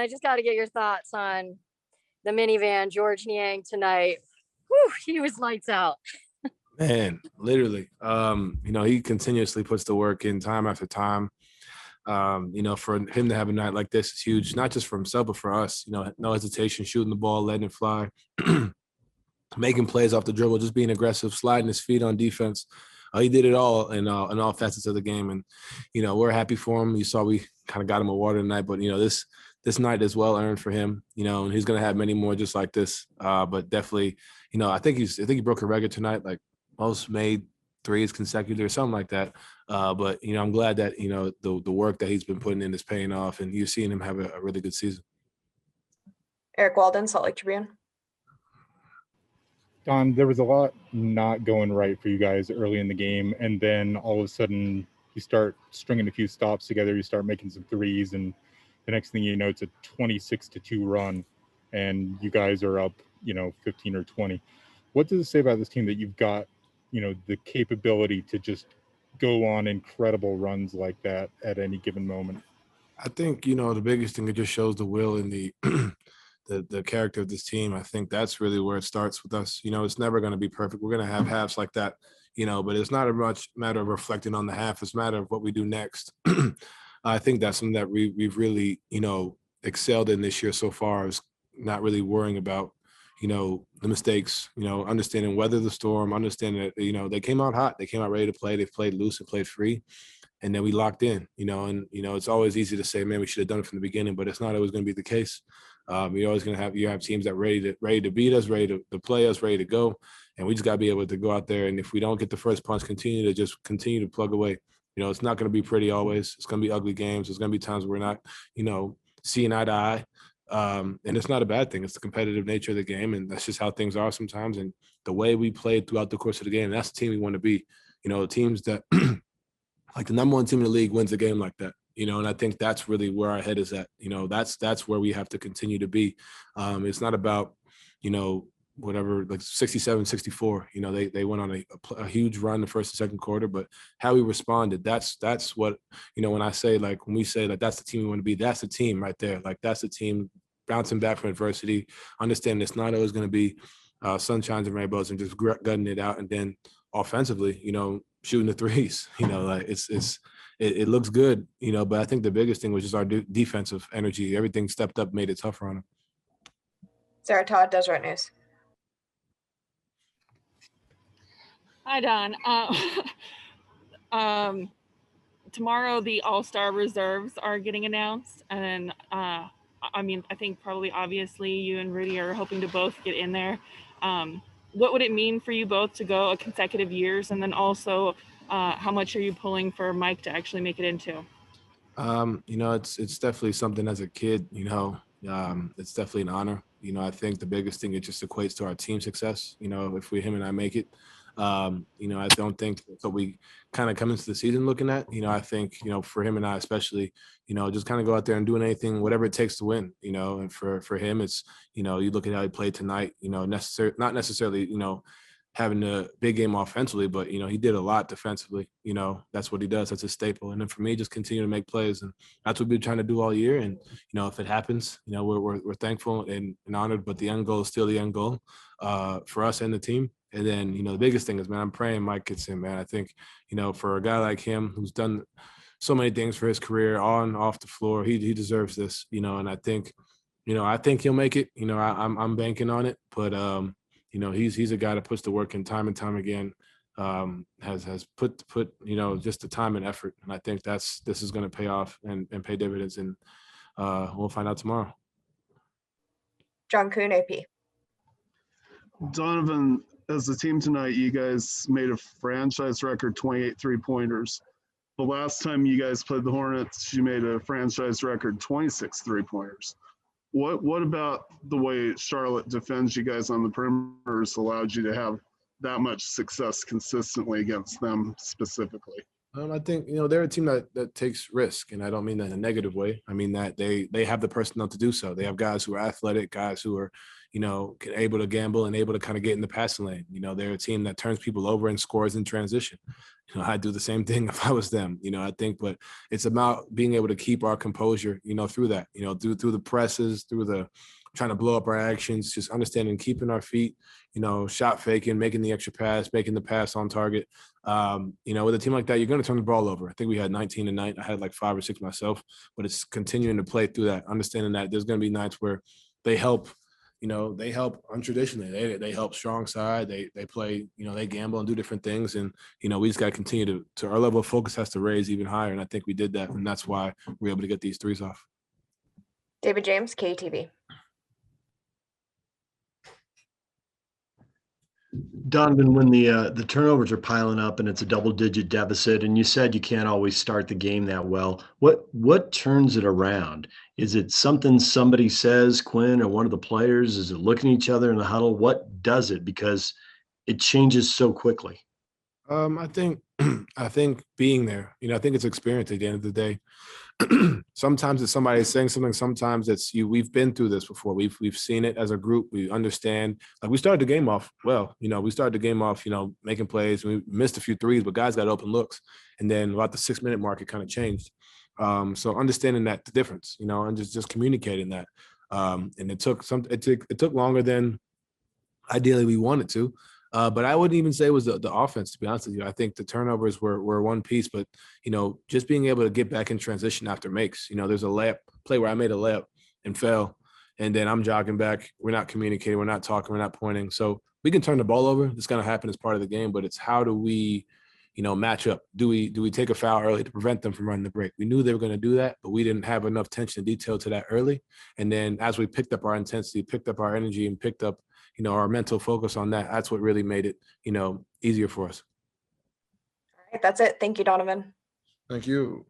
I just got to get your thoughts on the minivan, George Niang tonight. Whew, he was lights out. Man, literally. He continuously puts the work in time after time. For him to have a night like this is huge, not just for himself, but for us. No hesitation, shooting the ball, letting it fly, making plays off the dribble, just being aggressive, sliding his feet on defense. He did it all in all facets of the game. And, we're happy for him. You saw we kind of got him a water tonight, but, this night is well earned for him, and he's going to have many more just like this. But definitely, I think he broke a record tonight, like most made threes consecutive or something like that. But I'm glad that, the work that he's been putting in is paying off, and you're seeing him have a really good season. Eric Walden, Salt Lake Tribune. Don, there was a lot not going right for you guys early in the game, and then all of a sudden you start stringing a few stops together, you start making some threes, and the next thing you know, it's a 26-2 run, and you guys are up, 15 or 20. What does it say about this team that you've got, the capability to just go on incredible runs like that at any given moment? I think, the biggest thing, it just shows the will and the the character of this team. I think that's really where it starts with us. It's never going to be perfect. We're going to have halves like that, but it's not a much matter of reflecting on the half. It's a matter of what we do next. I think that's something that we've really, excelled in this year so far, is not really worrying about, the mistakes, understanding weather the storm, understanding that, they came out hot. They came out ready to play. They've played loose and played free. And then we locked in, and, it's always easy to say, man, we should have done it from the beginning, but it's not always going to be the case. You're always going to have teams that ready to beat us, ready to play us, ready to go. And we just got to be able to go out there. And if we don't get the first punch, continue to plug away. It's not going to be pretty always. It's going to be ugly games. There's going to be times where we're not, seeing eye to eye. And it's not a bad thing. It's the competitive nature of the game. And that's just how things are sometimes. And the way we played throughout the course of the game, that's the team we want to be. Teams that like the number one team in the league wins a game like that. And I think that's really where our head is at. That's where we have to continue to be. It's not about, whatever, like 67, 64, they went on a huge run the first and second quarter, but how we responded, that's what, when I say, like, when we say that that's the team we want to be, that's the team right there. Like, that's the team bouncing back from adversity, understanding it's not always going to be sunshines and rainbows and just gutting it out. And then offensively, shooting the threes, like it looks good, but I think the biggest thing was just our defensive energy. Everything stepped up, made it tougher on them. Sarah Todd, Deseret News. Hi, Don. Tomorrow the All-Star reserves are getting announced, and I think probably obviously you and Rudy are hoping to both get in there. What would it mean for you both to go a consecutive years? And then also, how much are you pulling for Mike to actually make it into? It's definitely something as a kid, it's definitely an honor. I think the biggest thing, it just equates to our team success. If him and I make it, I don't think that's what we kind of come into the season looking at. I think, for him and I especially, just kind of go out there and doing anything, whatever it takes to win, and for him, it's, you look at how he played tonight, not necessarily, having a big game offensively, but, he did a lot defensively. That's what he does. That's a staple. And then for me, just continue to make plays. And that's what we've been trying to do all year. And, if it happens, we're thankful and honored, but the end goal is still the end goal for us and the team. And then, the biggest thing is, man, I'm praying Mike gets in, man. I think, for a guy like him who's done so many things for his career on, off the floor, he deserves this, and I think he'll make it. I'm banking on it, but he's a guy that puts the work in time and time again, has put just the time and effort. And I think this is going to pay off and pay dividends. And we'll find out tomorrow. John Kuhn, AP. Donovan, as a team tonight, you guys made a franchise record 28 3-pointers. The last time you guys played the Hornets, you made a franchise record 26 3-pointers. What about the way Charlotte defends you guys on the perimeters allowed you to have that much success consistently against them specifically? I think, they're a team that takes risk, and I don't mean that in a negative way. I mean that they have the personnel to do so. They have guys who are athletic, guys who are, able to gamble and able to kind of get in the passing lane. They're a team that turns people over and scores in transition. I'd do the same thing if I was them. I think, but it's about being able to keep our composure, through that, through the presses, through the trying to blow up our actions, just understanding, keeping our feet, shot faking, making the extra pass, making the pass on target. With a team like that, you're going to turn the ball over. I think we had 19 tonight. I had like 5 or 6 myself, but it's continuing to play through that, understanding that there's going to be nights where they help, they help untraditionally. They help strong side. They play, they gamble and do different things. And, we just got to continue to our level of focus has to raise even higher. And I think we did that. And that's why we're able to get these threes off. David James, KTV. Donovan, when the turnovers are piling up and it's a double-digit deficit, and you said you can't always start the game that well, what turns it around? Is it something somebody says, Quinn or one of the players? Is it looking at each other in the huddle? What does it? Because it changes so quickly. I think being there, I think it's experience at the end of the day. Sometimes it's somebody saying something. Sometimes it's you. We've been through this before. We've seen it as a group. We understand. Like we started the game off well. We started the game off. Making plays. We missed a few threes, but guys got open looks. And then about the 6-minute mark, it kind of changed. So understanding that the difference, and just communicating that. And it took longer than ideally we wanted to. But I wouldn't even say it was the offense, to be honest with you. I think the turnovers were one piece, but, just being able to get back in transition after makes. There's a layup play where I made a layup and fell, and then I'm jogging back. We're not communicating. We're not talking. We're not pointing. So we can turn the ball over. It's going to happen as part of the game, but it's how do we, match up? Do we take a foul early to prevent them from running the break? We knew they were going to do that, but we didn't have enough attention and detail to that early. And then as we picked up our intensity, picked up our energy, and picked up our mental focus on that, that's what really made it, easier for us. All right, that's it. Thank you, Donovan. Thank you.